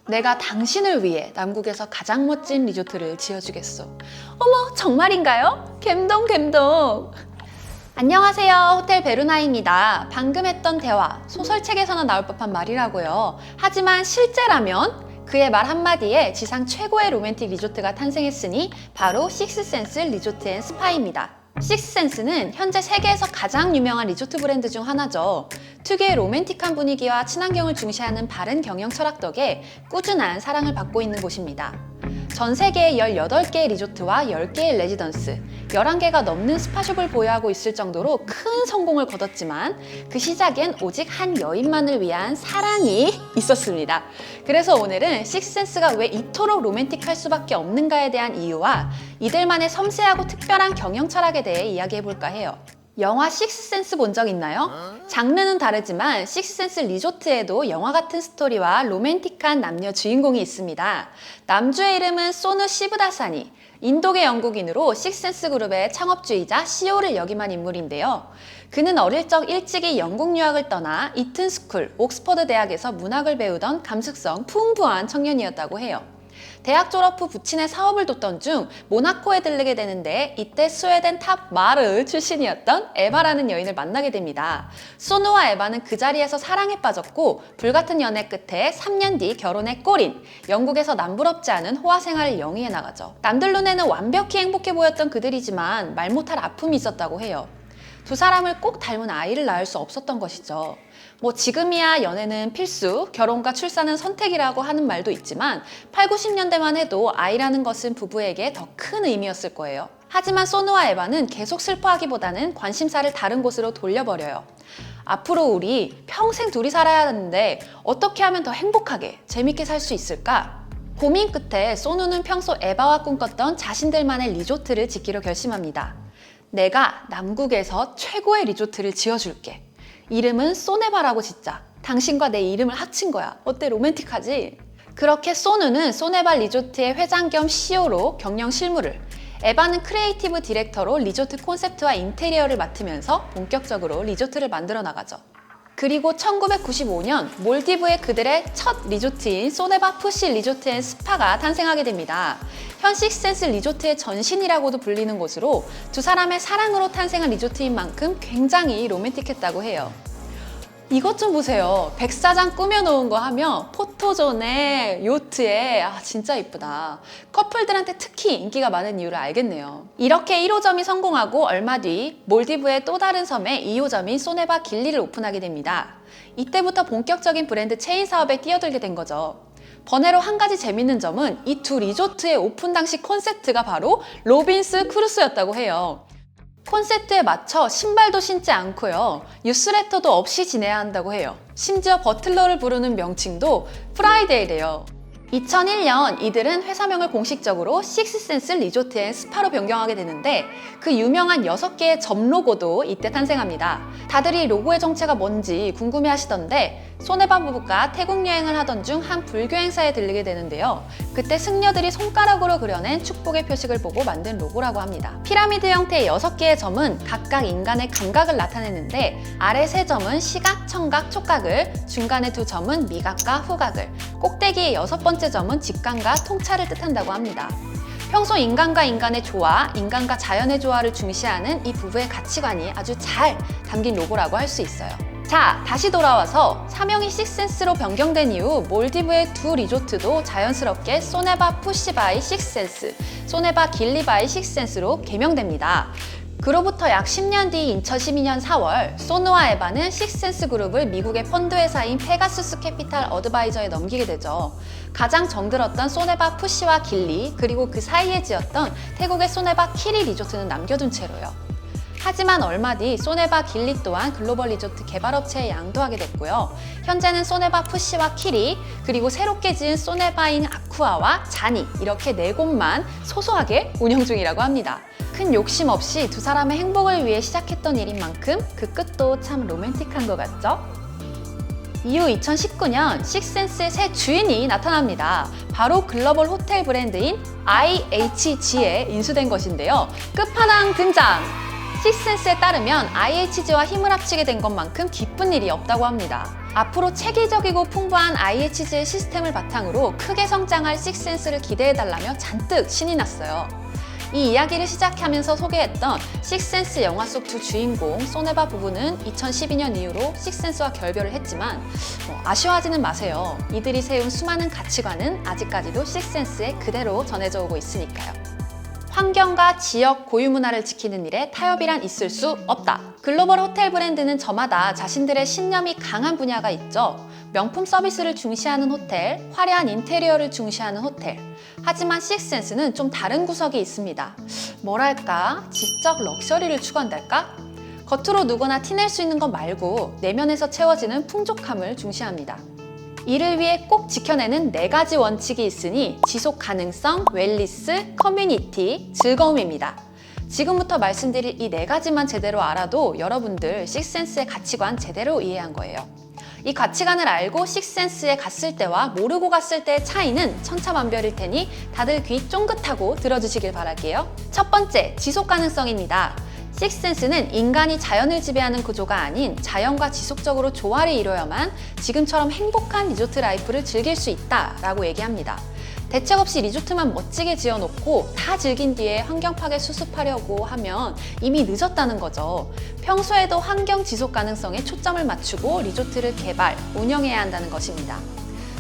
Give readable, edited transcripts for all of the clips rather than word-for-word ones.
내가 당신을 위해 남국에서 가장 멋진 리조트를 지어주겠어. 어머, 정말인가요? 감동. 안녕하세요, 호텔 베루나입니다. 방금 했던 대화, 소설책에서나 나올 법한 말이라고요. 하지만 실제라면 그의 말 한마디에 지상 최고의 로맨틱 리조트가 탄생했으니 바로 식스센스 리조트 앤 스파입니다. 식스센스는 현재 세계에서 가장 유명한 리조트 브랜드 중 하나죠. 특유의 로맨틱한 분위기와 친환경을 중시하는 바른 경영 철학 덕에 꾸준한 사랑을 받고 있는 곳입니다. 전 세계에 18개의 리조트와 10개의 레지던스, 11개가 넘는 스파숍을 보유하고 있을 정도로 큰 성공을 거뒀지만 그 시작엔 오직 한 여인만을 위한 사랑이 있었습니다. 그래서 오늘은 식스센스가 왜 이토록 로맨틱할 수밖에 없는가에 대한 이유와 이들만의 섬세하고 특별한 경영 철학에 대해 이야기해볼까 해요. 영화 식스센스 본 적 있나요? 장르는 다르지만 식스센스 리조트에도 영화 같은 스토리와 로맨틱한 남녀 주인공이 있습니다. 남주의 이름은 소누 시브다사니, 인도계 영국인으로 식스센스 그룹의 창업주이자 CEO를 역임한 인물인데요. 그는 어릴 적 일찍이 영국 유학을 떠나 이튼 스쿨, 옥스퍼드 대학에서 문학을 배우던 감수성 풍부한 청년이었다고 해요. 대학 졸업 후 부친의 사업을 돕던 중 모나코에 들르게 되는데 이때 스웨덴 탑 마르 출신이었던 에바라는 여인을 만나게 됩니다. 소누와 에바는 그 자리에서 사랑에 빠졌고 불같은 연애 끝에 3년 뒤 결혼에 꼴인 영국에서 남부럽지 않은 호화 생활을 영위해 나가죠. 남들 눈에는 완벽히 행복해 보였던 그들이지만 말 못할 아픔이 있었다고 해요. 두 사람을 꼭 닮은 아이를 낳을 수 없었던 것이죠. 지금이야 연애는 필수, 결혼과 출산은 선택이라고 하는 말도 있지만 8, 90년대만 해도 아이라는 것은 부부에게 더 큰 의미였을 거예요. 하지만 소누와 에바는 계속 슬퍼하기보다는 관심사를 다른 곳으로 돌려버려요. 앞으로 우리 평생 둘이 살아야 하는데 어떻게 하면 더 행복하게, 재밌게 살 수 있을까? 고민 끝에 소누는 평소 에바와 꿈꿨던 자신들만의 리조트를 짓기로 결심합니다. 내가 남국에서 최고의 리조트를 지어줄게. 이름은 소네바라고 짓자. 당신과 내 이름을 합친 거야. 어때, 로맨틱하지? 그렇게 소누는 소네바 리조트의 회장 겸 CEO로 경영 실무를, 에바는 크리에이티브 디렉터로 리조트 콘셉트와 인테리어를 맡으면서 본격적으로 리조트를 만들어 나가죠. 그리고 1995년 몰디브의 그들의 첫 리조트인 소네바 푸시 리조트 앤 스파가 탄생하게 됩니다. 현 식스센스 리조트의 전신이라고도 불리는 곳으로 두 사람의 사랑으로 탄생한 리조트인 만큼 굉장히 로맨틱했다고 해요. 이것 좀 보세요. 백사장 꾸며놓은 거 하며 포토존에 요트에 진짜 이쁘다. 커플들한테 특히 인기가 많은 이유를 알겠네요. 이렇게 1호점이 성공하고 얼마 뒤 몰디브의 또 다른 섬에 2호점인 소네바 길리를 오픈하게 됩니다. 이때부터 본격적인 브랜드 체인 사업에 뛰어들게 된 거죠. 번외로 한 가지 재밌는 점은 이 두 리조트의 오픈 당시 콘셉트가 바로 로빈스 크루스였다고 해요. 콘셉트에 맞춰 신발도 신지 않고요. 뉴스레터도 없이 지내야 한다고 해요. 심지어 버틀러를 부르는 명칭도 프라이데이래요. 2001년 이들은 회사명을 공식적으로 식스센스 리조트 앤 스파로 변경하게 되는데 그 유명한 6개의 점 로고도 이때 탄생합니다. 다들 이 로고의 정체가 뭔지 궁금해하시던데 소네바 부부가 태국 여행을 하던 중 한 불교 행사에 들르게 되는데요. 그때 승려들이 손가락으로 그려낸 축복의 표식을 보고 만든 로고라고 합니다. 피라미드 형태의 6개의 점은 각각 인간의 감각을 나타내는데 아래 3점은 시각, 청각, 촉각을, 중간에 2점은 미각과 후각을, 꼭대기의 6번째 점은 직감과 통찰을 뜻한다고 합니다. 평소 인간과 인간의 조화, 인간과 자연의 조화를 중시하는 이 부부의 가치관이 아주 잘 담긴 로고라고 할 수 있어요. 자, 다시 돌아와서 사명이 식스센스로 변경된 이후 몰디브의 두 리조트도 자연스럽게 소네바 푸시 바이 식스센스, 소네바 길리 바이 식스센스로 개명됩니다. 그로부터 약 10년 뒤 2012년 4월 소누와 에바는 식스센스 그룹을 미국의 펀드 회사인 페가수스 캐피탈 어드바이저에 넘기게 되죠. 가장 정들었던 소네바 푸시와 길리, 그리고 그 사이에 지었던 태국의 소네바 키리 리조트는 남겨둔 채로요. 하지만 얼마 뒤 소네바 길리 또한 글로벌 리조트 개발업체에 양도하게 됐고요. 현재는 소네바 푸시와 키리, 그리고 새롭게 지은 소네바인 아쿠아와 자니, 이렇게 4곳만 소소하게 운영 중이라고 합니다. 큰 욕심 없이 두 사람의 행복을 위해 시작했던 일인 만큼 그 끝도 참 로맨틱한 것 같죠? 이후 2019년 식스센스의 새 주인이 나타납니다. 바로 글로벌 호텔 브랜드인 IHG에 인수된 것인데요. 끝판왕 등장! 식스센스에 따르면 IHG와 힘을 합치게 된 것만큼 기쁜 일이 없다고 합니다. 앞으로 체계적이고 풍부한 IHG의 시스템을 바탕으로 크게 성장할 식센스를 기대해달라며 잔뜩 신이 났어요. 이 이야기를 시작하면서 소개했던 식센스 영화 속 두 주인공 소네바 부부는 2012년 이후로 식센스와 결별을 했지만 아쉬워하지는 마세요. 이들이 세운 수많은 가치관은 아직까지도 식센스에 그대로 전해져 오고 있으니까요. 환경과 지역 고유 문화를 지키는 일에 타협이란 있을 수 없다. 글로벌 호텔 브랜드는 저마다 자신들의 신념이 강한 분야가 있죠. 명품 서비스를 중시하는 호텔, 화려한 인테리어를 중시하는 호텔. 하지만 식센스는 좀 다른 구석이 있습니다. 뭐랄까, 지적 럭셔리를 추구한달까? 겉으로 누구나 티낼 수 있는 것 말고 내면에서 채워지는 풍족함을 중시합니다. 이를 위해 꼭 지켜내는 4가지 원칙이 있으니 지속 가능성, 웰니스, 커뮤니티, 즐거움입니다. 지금부터 말씀드릴 이 4가지만 제대로 알아도 여러분들 식센스의 가치관 제대로 이해한 거예요. 이 가치관을 알고 식센스에 갔을 때와 모르고 갔을 때의 차이는 천차만별일 테니 다들 귀 쫑긋하고 들어주시길 바랄게요. 첫 번째, 지속 가능성입니다. 식센스는 인간이 자연을 지배하는 구조가 아닌 자연과 지속적으로 조화를 이뤄야만 지금처럼 행복한 리조트 라이프를 즐길 수 있다라고 얘기합니다. 대책 없이 리조트만 멋지게 지어놓고 다 즐긴 뒤에 환경 파괴 수습하려고 하면 이미 늦었다는 거죠. 평소에도 환경 지속 가능성에 초점을 맞추고 리조트를 개발, 운영해야 한다는 것입니다.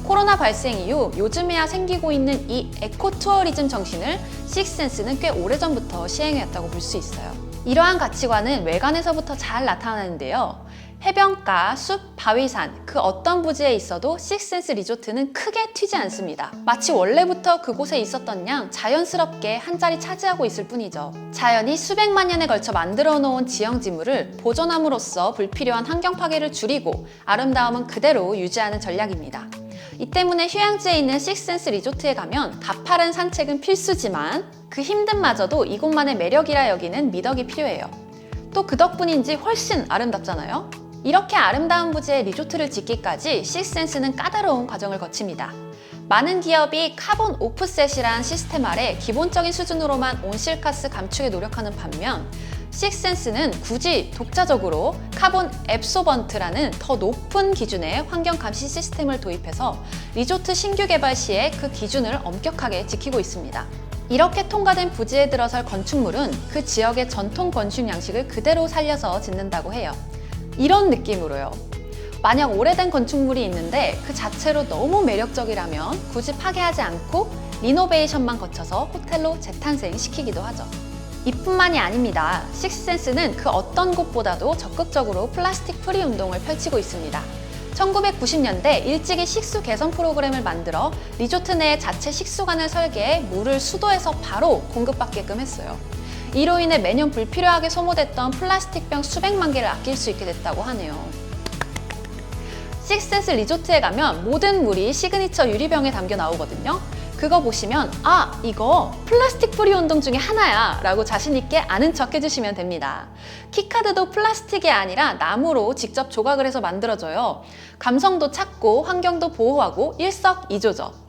코로나 발생 이후 요즘에야 생기고 있는 이 에코 투어리즘 정신을 식센스는 꽤 오래전부터 시행해왔다고 볼 수 있어요. 이러한 가치관은 외관에서부터 잘 나타나는데요. 해변가, 숲, 바위산 그 어떤 부지에 있어도 식센스 리조트는 크게 튀지 않습니다. 마치 원래부터 그곳에 있었던 양 자연스럽게 한 자리 차지하고 있을 뿐이죠. 자연이 수백만 년에 걸쳐 만들어 놓은 지형지물을 보존함으로써 불필요한 환경 파괴를 줄이고 아름다움은 그대로 유지하는 전략입니다. 이 때문에 휴양지에 있는 식센스 리조트에 가면 가파른 산책은 필수지만 그 힘듦마저도 이곳만의 매력이라 여기는 미덕이 필요해요. 또 그 덕분인지 훨씬 아름답잖아요. 이렇게 아름다운 부지에 리조트를 짓기까지 식센스는 까다로운 과정을 거칩니다. 많은 기업이 카본 오프셋이란 시스템 아래 기본적인 수준으로만 온실가스 감축에 노력하는 반면 식센스는 굳이 독자적으로 카본 앱소번트라는 더 높은 기준의 환경 감시 시스템을 도입해서 리조트 신규 개발 시에 그 기준을 엄격하게 지키고 있습니다. 이렇게 통과된 부지에 들어설 건축물은 그 지역의 전통 건축 양식을 그대로 살려서 짓는다고 해요. 이런 느낌으로요. 만약 오래된 건축물이 있는데 그 자체로 너무 매력적이라면 굳이 파괴하지 않고 리노베이션만 거쳐서 호텔로 재탄생시키기도 하죠. 이뿐만이 아닙니다. 식센스는 그 어떤 곳보다도 적극적으로 플라스틱 프리 운동을 펼치고 있습니다. 1990년대 일찍이 식수 개선 프로그램을 만들어 리조트 내 자체 식수관을 설계해 물을 수도에서 바로 공급받게끔 했어요. 이로 인해 매년 불필요하게 소모됐던 플라스틱병 수백만 개를 아낄 수 있게 됐다고 하네요. 식센스 리조트에 가면 모든 물이 시그니처 유리병에 담겨 나오거든요. 그거 보시면 아, 이거 플라스틱 프리 운동 중에 하나야 라고 자신있게 아는 척 해주시면 됩니다. 키카드도 플라스틱이 아니라 나무로 직접 조각을 해서 만들어져요. 감성도 찾고 환경도 보호하고 일석이조죠.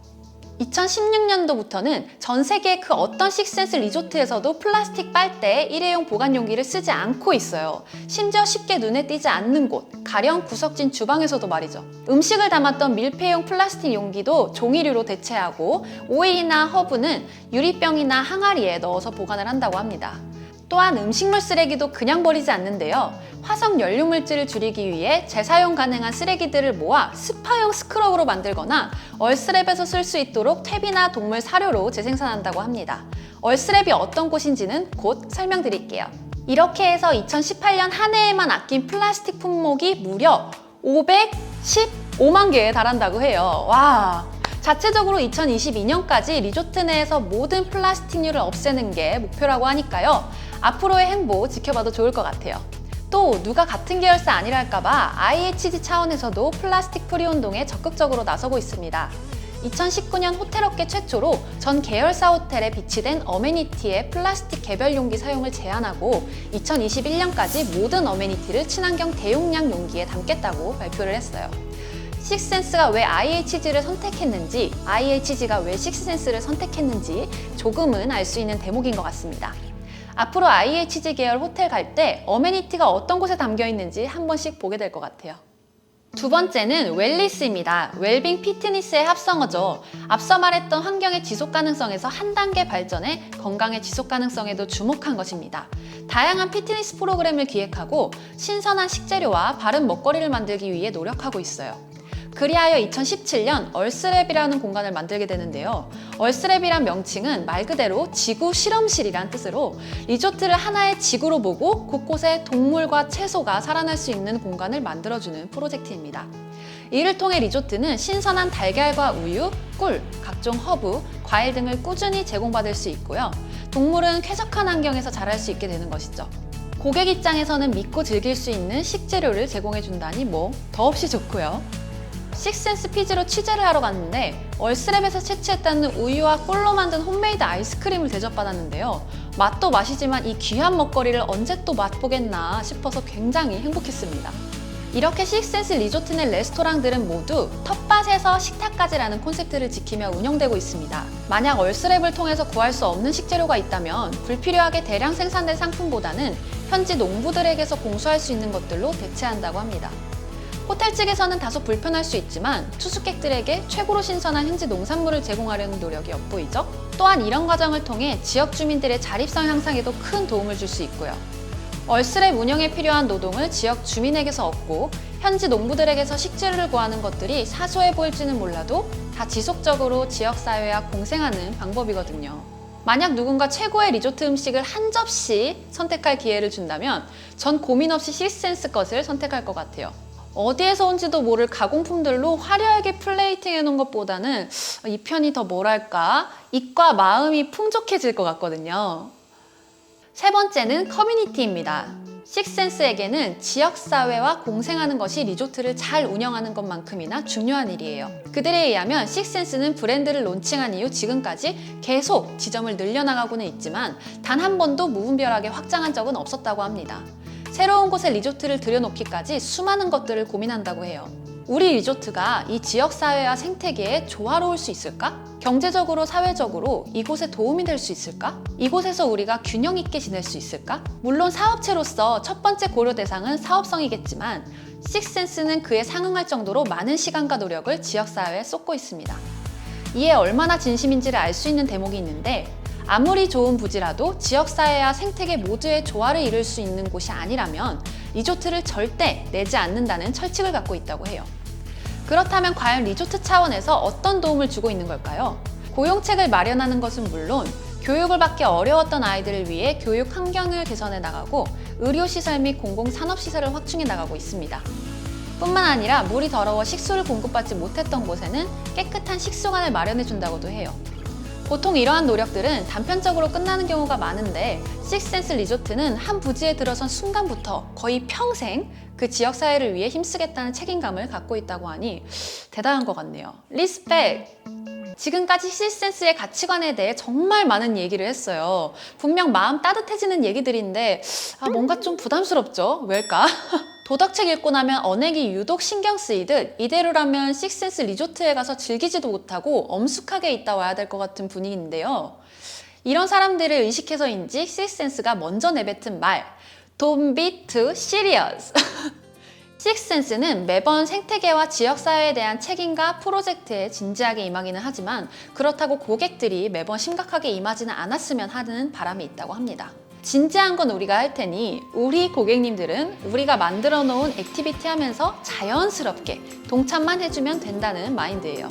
2016년도부터는 전 세계 그 어떤 식센스 리조트에서도 플라스틱 빨대, 일회용 보관 용기를 쓰지 않고 있어요. 심지어 쉽게 눈에 띄지 않는 곳, 가령 구석진 주방에서도 말이죠. 음식을 담았던 밀폐용 플라스틱 용기도 종이류로 대체하고 오일이나 허브는 유리병이나 항아리에 넣어서 보관을 한다고 합니다. 또한 음식물 쓰레기도 그냥 버리지 않는데요. 화석 연료 물질을 줄이기 위해 재사용 가능한 쓰레기들을 모아 스파용 스크럽으로 만들거나 얼스랩에서 쓸 수 있도록 퇴비나 동물 사료로 재생산한다고 합니다. 얼스랩이 어떤 곳인지는 곧 설명드릴게요. 이렇게 해서 2018년 한 해에만 아낀 플라스틱 품목이 무려 515만 개에 달한다고 해요. 와! 자체적으로 2022년까지 리조트 내에서 모든 플라스틱류를 없애는 게 목표라고 하니까요. 앞으로의 행보 지켜봐도 좋을 것 같아요. 또 누가 같은 계열사 아니랄까봐 IHG 차원에서도 플라스틱 프리 운동에 적극적으로 나서고 있습니다. 2019년 호텔업계 최초로 전 계열사 호텔에 비치된 어메니티의 플라스틱 개별 용기 사용을 제한하고 2021년까지 모든 어메니티를 친환경 대용량 용기에 담겠다고 발표를 했어요. 식센스가 왜 IHG를 선택했는지, IHG가 왜 식센스를 선택했는지 조금은 알 수 있는 대목인 것 같습니다. 앞으로 IHG 계열 호텔 갈 때 어메니티가 어떤 곳에 담겨 있는지 한 번씩 보게 될 것 같아요. 두 번째는 웰리스입니다. 웰빙 피트니스의 합성어죠. 앞서 말했던 환경의 지속 가능성에서 한 단계 발전해 건강의 지속 가능성에도 주목한 것입니다. 다양한 피트니스 프로그램을 기획하고 신선한 식재료와 바른 먹거리를 만들기 위해 노력하고 있어요. 그리하여 2017년 얼스랩이라는 공간을 만들게 되는데요. 얼스랩이란 명칭은 말 그대로 지구 실험실이란 뜻으로 리조트를 하나의 지구로 보고 곳곳에 동물과 채소가 살아날 수 있는 공간을 만들어주는 프로젝트입니다. 이를 통해 리조트는 신선한 달걀과 우유, 꿀, 각종 허브, 과일 등을 꾸준히 제공받을 수 있고요. 동물은 쾌적한 환경에서 자랄 수 있게 되는 것이죠. 고객 입장에서는 믿고 즐길 수 있는 식재료를 제공해준다니 뭐 더없이 좋고요. 식센스 피즈로 취재를 하러 갔는데 얼스랩에서 채취했다는 우유와 꿀로 만든 홈메이드 아이스크림을 대접받았는데요. 맛도 맛이지만 이 귀한 먹거리를 언제 또 맛보겠나 싶어서 굉장히 행복했습니다. 이렇게 식센스 리조트 내 레스토랑들은 모두 텃밭에서 식탁까지라는 콘셉트를 지키며 운영되고 있습니다. 만약 얼스랩을 통해서 구할 수 없는 식재료가 있다면 불필요하게 대량 생산된 상품보다는 현지 농부들에게서 공수할 수 있는 것들로 대체한다고 합니다. 호텔 측에서는 다소 불편할 수 있지만 투숙객들에게 최고로 신선한 현지 농산물을 제공하려는 노력이 엿보이죠. 또한 이런 과정을 통해 지역 주민들의 자립성 향상에도 큰 도움을 줄 수 있고요. 얼스랩 운영에 필요한 노동을 지역 주민에게서 얻고 현지 농부들에게서 식재료를 구하는 것들이 사소해 보일지는 몰라도 다 지속적으로 지역사회와 공생하는 방법이거든요. 만약 누군가 최고의 리조트 음식을 한 접시 선택할 기회를 준다면 전 고민 없이 식센스 것을 선택할 것 같아요. 어디에서 온지도 모를 가공품들로 화려하게 플레이팅 해놓은 것보다는 이 편이 더 뭐랄까 입과 마음이 풍족해질 것 같거든요. 세 번째는 커뮤니티입니다. 식센스에게는 지역사회와 공생하는 것이 리조트를 잘 운영하는 것만큼이나 중요한 일이에요. 그들에 의하면 식센스는 브랜드를 론칭한 이후 지금까지 계속 지점을 늘려나가고는 있지만 단 한 번도 무분별하게 확장한 적은 없었다고 합니다. 새로운 곳에 리조트를 들여놓기까지 수많은 것들을 고민한다고 해요. 우리 리조트가 이 지역사회와 생태계에 조화로울 수 있을까? 경제적으로, 사회적으로 이곳에 도움이 될 수 있을까? 이곳에서 우리가 균형 있게 지낼 수 있을까? 물론 사업체로서 첫 번째 고려 대상은 사업성이겠지만 식센스는 그에 상응할 정도로 많은 시간과 노력을 지역사회에 쏟고 있습니다. 이에 얼마나 진심인지를 알 수 있는 대목이 있는데 아무리 좋은 부지라도 지역사회와 생태계 모두의 조화를 이룰 수 있는 곳이 아니라면 리조트를 절대 내지 않는다는 철칙을 갖고 있다고 해요. 그렇다면 과연 리조트 차원에서 어떤 도움을 주고 있는 걸까요? 고용책을 마련하는 것은 물론 교육을 받기 어려웠던 아이들을 위해 교육 환경을 개선해 나가고 의료시설 및 공공산업시설을 확충해 나가고 있습니다. 뿐만 아니라 물이 더러워 식수를 공급받지 못했던 곳에는 깨끗한 식수관을 마련해 준다고도 해요. 보통 이러한 노력들은 단편적으로 끝나는 경우가 많은데 식센스 리조트는 한 부지에 들어선 순간부터 거의 평생 그 지역사회를 위해 힘쓰겠다는 책임감을 갖고 있다고 하니 대단한 것 같네요. 리스펙! 지금까지 식센스의 가치관에 대해 정말 많은 얘기를 했어요. 분명 마음 따뜻해지는 얘기들인데 뭔가 좀 부담스럽죠? 왜일까? 도덕책 읽고 나면 언행이 유독 신경 쓰이듯 이대로라면 식센스 리조트에 가서 즐기지도 못하고 엄숙하게 있다 와야 될 것 같은 분위기인데요. 이런 사람들을 의식해서인지 식센스가 먼저 내뱉은 말 Don't be too serious. 식센스는 매번 생태계와 지역사회에 대한 책임과 프로젝트에 진지하게 임하기는 하지만 그렇다고 고객들이 매번 심각하게 임하지는 않았으면 하는 바람이 있다고 합니다. 진지한 건 우리가 할 테니 우리 고객님들은 우리가 만들어 놓은 액티비티 하면서 자연스럽게 동참만 해주면 된다는 마인드예요.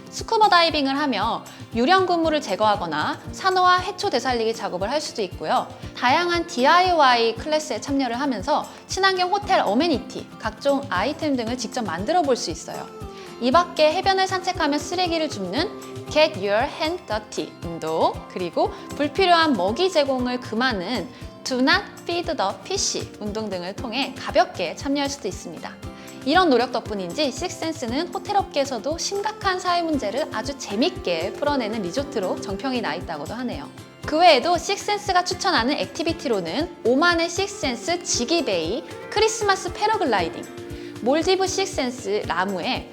스쿠버 다이빙을 하며 유령 그물을 제거하거나 산호와 해초 되살리기 작업을 할 수도 있고요. 다양한 DIY 클래스에 참여를 하면서 친환경 호텔 어메니티, 각종 아이템 등을 직접 만들어 볼 수 있어요. 이 밖에 해변을 산책하며 쓰레기를 줍는 Get Your Hand Dirty 운동, 그리고 불필요한 먹이 제공을 금하는 Do Not Feed the Fish 운동 등을 통해 가볍게 참여할 수도 있습니다. 이런 노력 덕분인지 식센스는 호텔업계에서도 심각한 사회 문제를 아주 재밌게 풀어내는 리조트로 정평이 나 있다고도 하네요. 그 외에도 식센스가 추천하는 액티비티로는 오만의 식센스 지기베이 크리스마스 패러글라이딩, 몰디브 식센스 라무의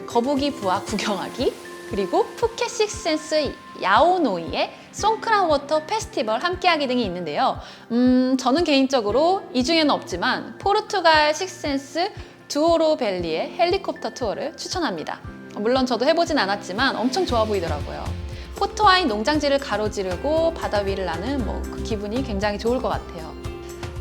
거북이 부화 구경하기, 그리고 푸켓 식센스 야오노이의 송크란 워터 페스티벌 함께하기 등이 있는데요. 저는 개인적으로 이 중에는 없지만 포르투갈 식센스 두오로 밸리의 헬리콥터 투어를 추천합니다. 물론 저도 해보진 않았지만 엄청 좋아 보이더라고요. 포트와인 농장지를 가로지르고 바다 위를 나는 그 기분이 굉장히 좋을 것 같아요.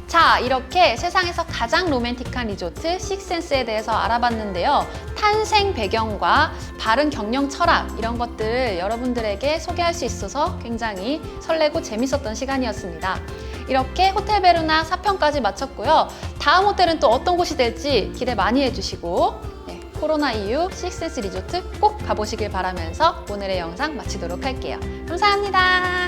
자, 이렇게 세상에서 가장 로맨틱한 리조트 식센스에 대해서 알아봤는데요. 탄생 배경과 바른 경영 철학 이런 것들을 여러분들에게 소개할 수 있어서 굉장히 설레고 재밌었던 시간이었습니다. 이렇게 호텔 베루나 4편까지 마쳤고요. 다음 호텔은 또 어떤 곳이 될지 기대 많이 해주시고 코로나 이후 식센스 리조트 꼭 가보시길 바라면서 오늘의 영상 마치도록 할게요. 감사합니다.